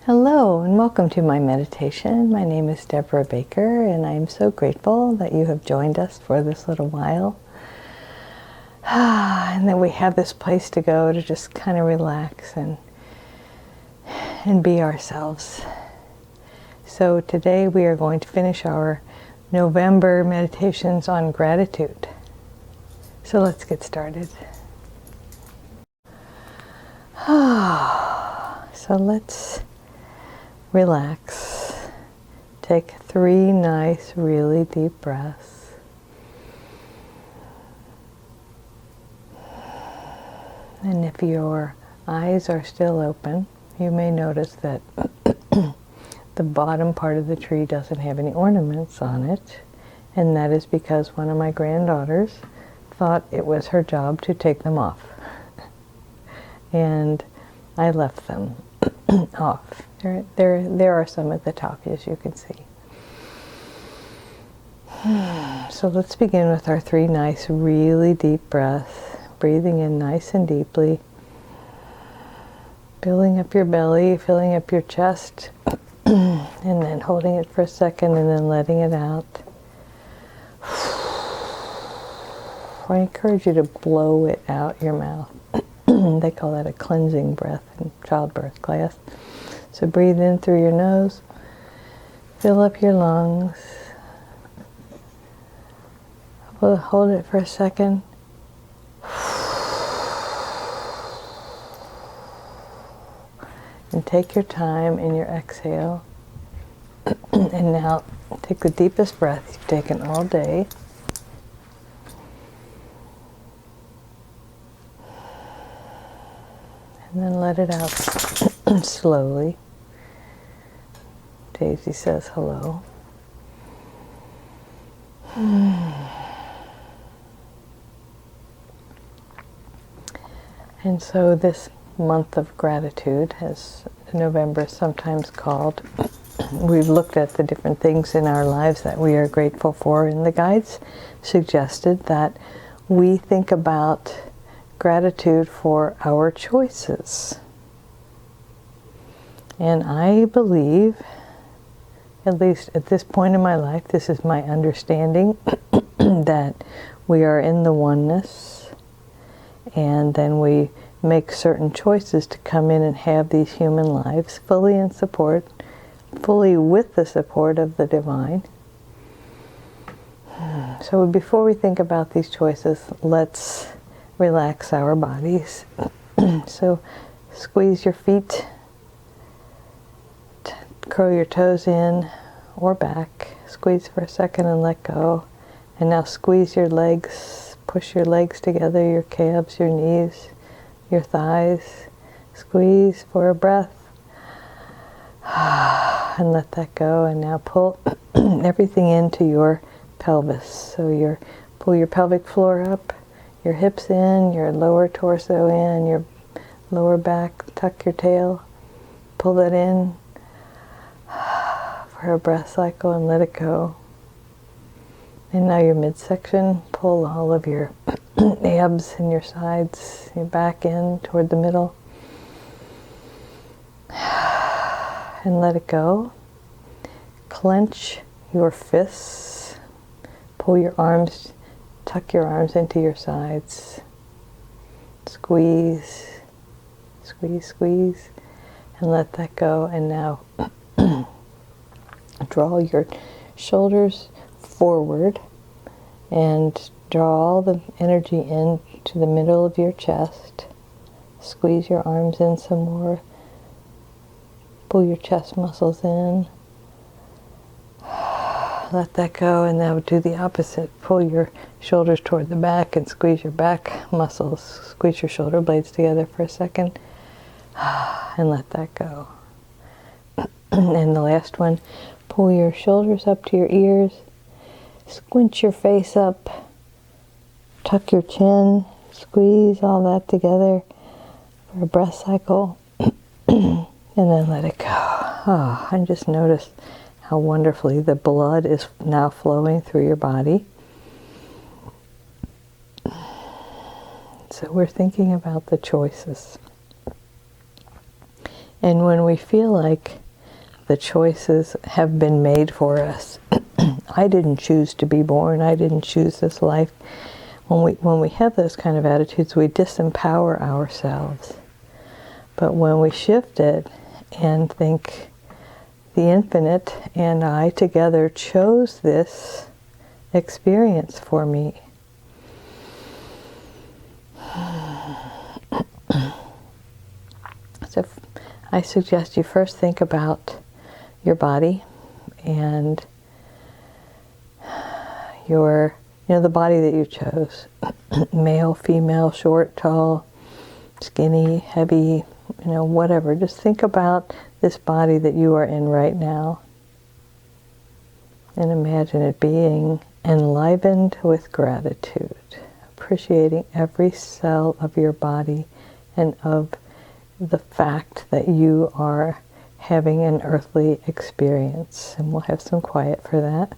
Hello and welcome to my meditation. My name is Debra Baker and I'm so grateful that you have joined us for this little while. And that we have this place to go to just kind of relax and be ourselves. So today we are going to finish our November meditations on gratitude. So let's get started. So let's relax. Take 3 nice, really deep breaths. And if your eyes are still open, you may notice that the bottom part of the tree doesn't have any ornaments on it. And that is because one of my granddaughters thought it was her job to take them off. And I left them off. There are some at the top, as you can see. So let's begin with our 3 nice, really deep breaths. Breathing in nice and deeply. Filling up your belly, filling up your chest, and then holding it for a second and then letting it out. I encourage you to blow it out your mouth. They call that a cleansing breath in childbirth class. So breathe in through your nose, fill up your lungs, hold it for a second, and take your time in your exhale. And now take the deepest breath you've taken all day. And then let it out slowly. Daisy says hello. And so this month of gratitude, as November is sometimes called, we've looked at the different things in our lives that we are grateful for, and the guides suggested that we think about gratitude for our choices. And I believe, at least at this point in my life, this is my understanding, that we are in the oneness, and then we make certain choices to come in and have these human lives fully in support, fully with the support of the divine. So before we think about these choices, let's relax our bodies. So squeeze your feet, curl your toes in or back, squeeze for a second and let go. And now squeeze your legs, push your legs together, your calves, your knees, your thighs. Squeeze for a breath and let that go. And now pull everything into your pelvis. So pull your pelvic floor up, your hips in, your lower torso in, your lower back, tuck your tail, pull that in for a breath cycle and let it go. And now your midsection, pull all of your abs and your sides, your back in toward the middle. And let it go. Clench your fists, pull your arms, tuck your arms into your sides. Squeeze, squeeze, squeeze, and let that go. And now draw your shoulders forward and draw all the energy into the middle of your chest. Squeeze your arms in some more. Pull your chest muscles in. Let that go, and now do the opposite. Pull your shoulders toward the back and squeeze your back muscles. Squeeze your shoulder blades together for a second and let that go. And the last one, pull your shoulders up to your ears, squint your face up, tuck your chin, squeeze all that together for a breath cycle, and then let it go. And just notice how wonderfully the blood is now flowing through your body. So we're thinking about the choices. And when we feel like the choices have been made for us, I didn't choose to be born, I didn't choose this life. When we have those kind of attitudes, we disempower ourselves. But when we shift it and think, the infinite and I together chose this experience for me. So I suggest you first think about your body and the body that you chose. Male, female, short, tall, skinny, heavy, whatever. Just think about this body that you are in right now. And imagine it being enlivened with gratitude, appreciating every cell of your body and of the fact that you are having an earthly experience. And we'll have some quiet for that.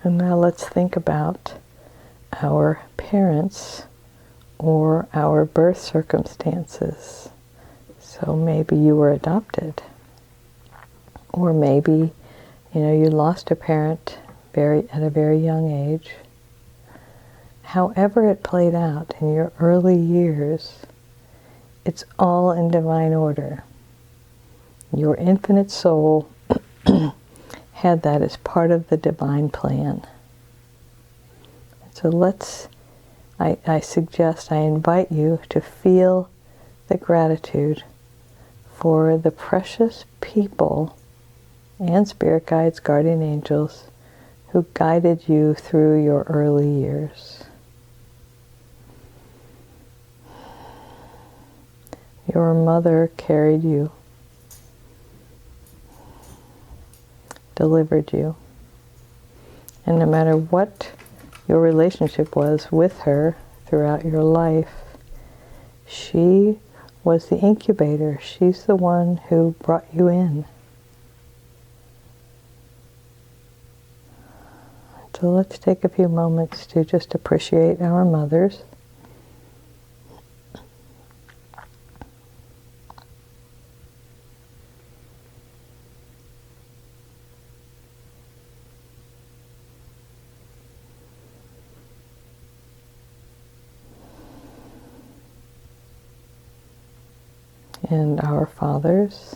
And now let's think about our parents or our birth circumstances. So maybe you were adopted, or maybe you lost a parent at a very young age. However it played out in your early years, it's all in divine order. Your infinite soul had that as part of the divine plan. So I invite you to feel the gratitude for the precious people and spirit guides, guardian angels who guided you through your early years. Your mother carried you, delivered you. And no matter what your relationship was with her throughout your life, she was the incubator. She's the one who brought you in. So let's take a few moments to just appreciate our mothers. And our fathers.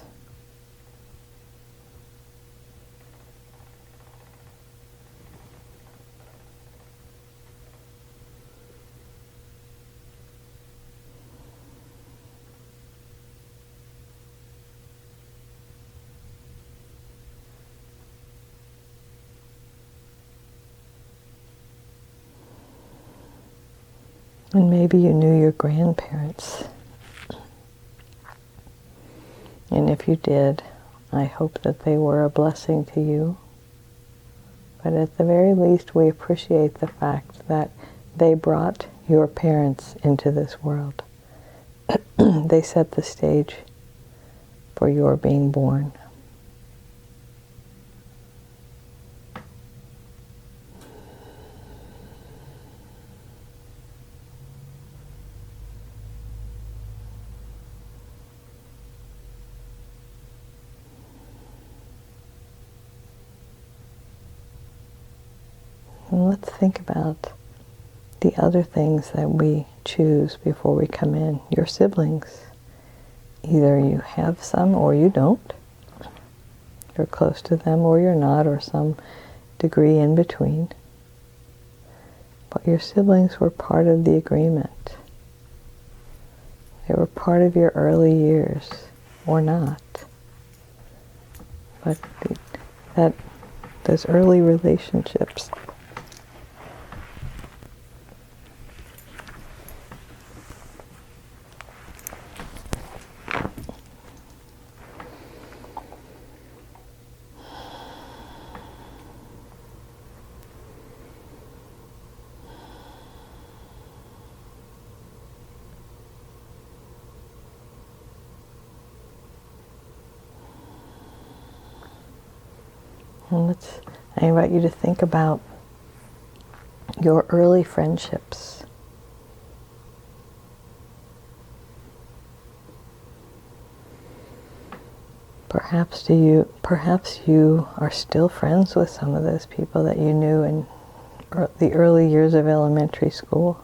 And maybe you knew your grandparents. And if you did, I hope that they were a blessing to you. But at the very least, we appreciate the fact that they brought your parents into this world. They set the stage for your being born. And let's think about the other things that we choose before we come in. Your siblings. Either you have some or you don't. You're close to them or you're not, or some degree in between. But your siblings were part of the agreement. They were part of your early years, or not. But those early relationships. And I invite you to think about your early friendships. Perhaps you are still friends with some of those people that you knew in the early years of elementary school.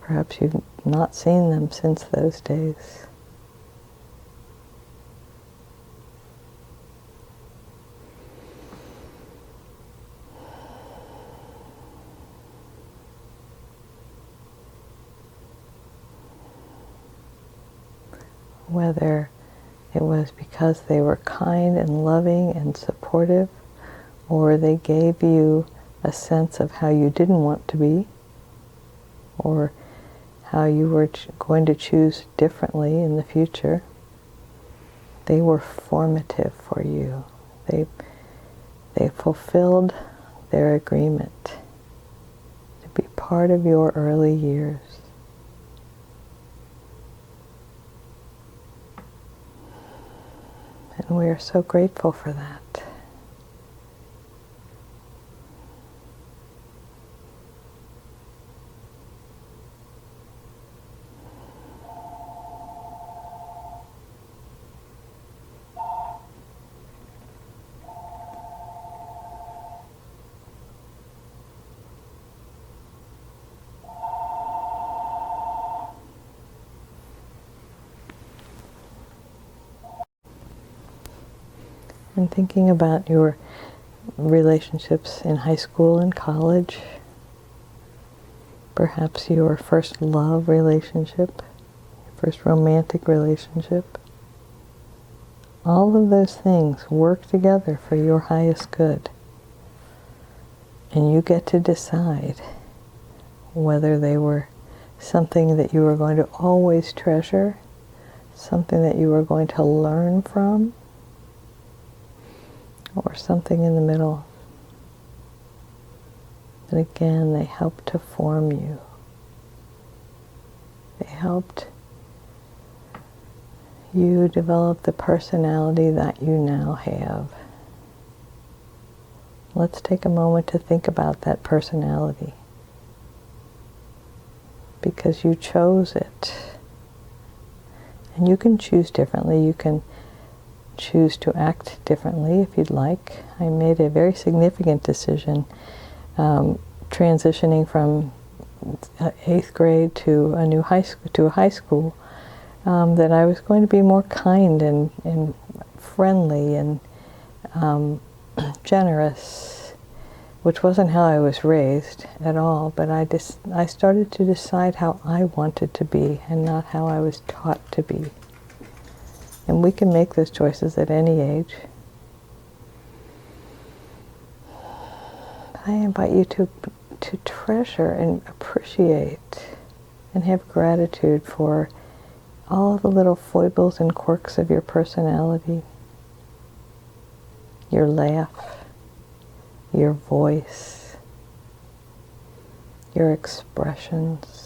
Perhaps you've not seen them since those days. Whether it was because they were kind and loving and supportive, or they gave you a sense of how you didn't want to be, or how you were going to choose differently in the future. They were formative for you. They fulfilled their agreement to be part of your early years. And we are so grateful for that. And thinking about your relationships in high school and college, perhaps your first love relationship, your first romantic relationship, all of those things work together for your highest good. And you get to decide whether they were something that you were going to always treasure, something that you were going to learn from, or something in the middle. And again, they helped to form you. They helped you develop the personality that you now have. Let's take a moment to think about that personality, because you chose it. And you can choose differently. You can choose to act differently if you'd like. I made a very significant decision transitioning from 8th grade to a high school, that I was going to be more kind and friendly and generous, which wasn't how I was raised at all, but I started to decide how I wanted to be and not how I was taught to be. And we can make those choices at any age. I invite you to treasure and appreciate and have gratitude for all the little foibles and quirks of your personality. Your laugh, your voice, your expressions.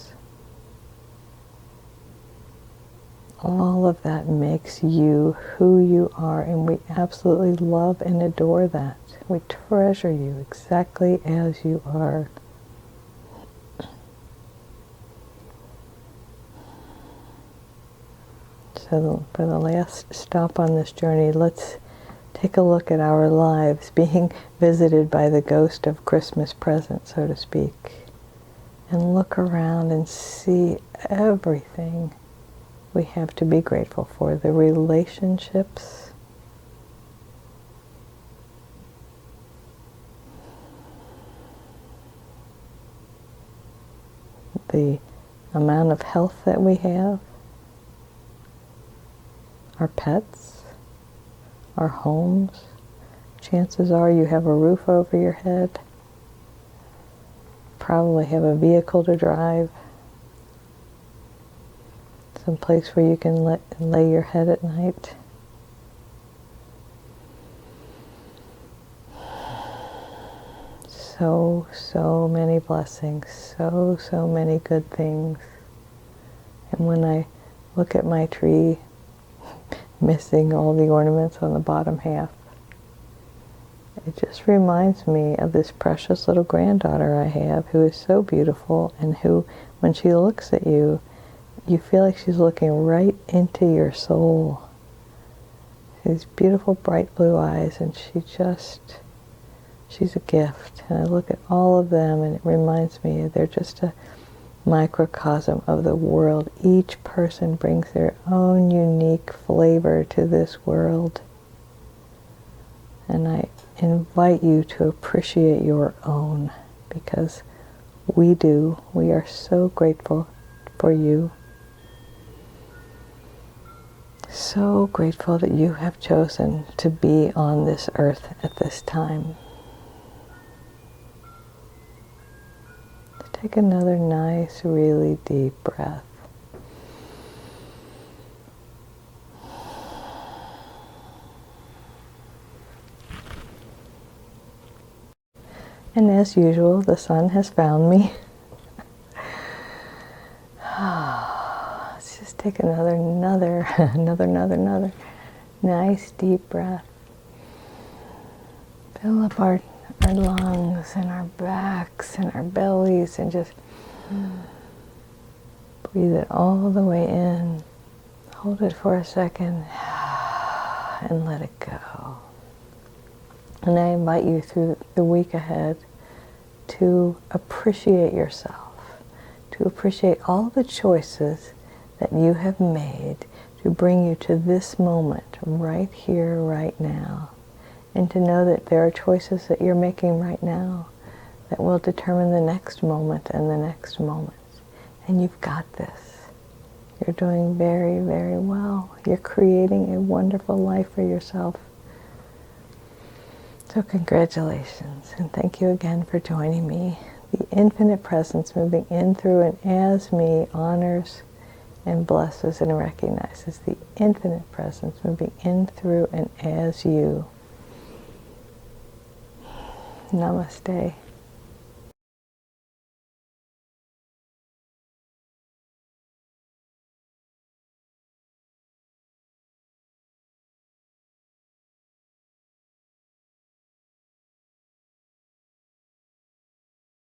All of that makes you who you are, and we absolutely love and adore that. We treasure you exactly as you are. So for the last stop on this journey, let's take a look at our lives being visited by the ghost of Christmas present, so to speak, and look around and see everything we have to be grateful for. The relationships, the amount of health that we have, our pets, our homes. Chances are you have a roof over your head, probably have a vehicle to drive, some place where you can lay your head at night. So many blessings, so many good things. And when I look at my tree, missing all the ornaments on the bottom half, it just reminds me of this precious little granddaughter I have who is so beautiful, and who, when she looks at you, you feel like she's looking right into your soul. These beautiful bright blue eyes, and she's a gift. And I look at all of them and it reminds me they're just a microcosm of the world. Each person brings their own unique flavor to this world. And I invite you to appreciate your own, because we do. We are so grateful for you. So grateful that you have chosen to be on this earth at this time. Take another nice, really deep breath. And as usual, the sun has found me. Let's just take another nice deep breath. Fill up our lungs and our backs and our bellies, and just breathe it all the way in. Hold it for a second and let it go. And I invite you through the week ahead to appreciate yourself, to appreciate all the choices that you have made to bring you to this moment, right here, right now. And to know that there are choices that you're making right now that will determine the next moment and the next moment. And you've got this. You're doing very, very well. You're creating a wonderful life for yourself. So congratulations, and thank you again for joining me. The infinite presence moving in, through, and as me honors and blesses and recognizes the infinite presence moving in, through, and as you. Namaste.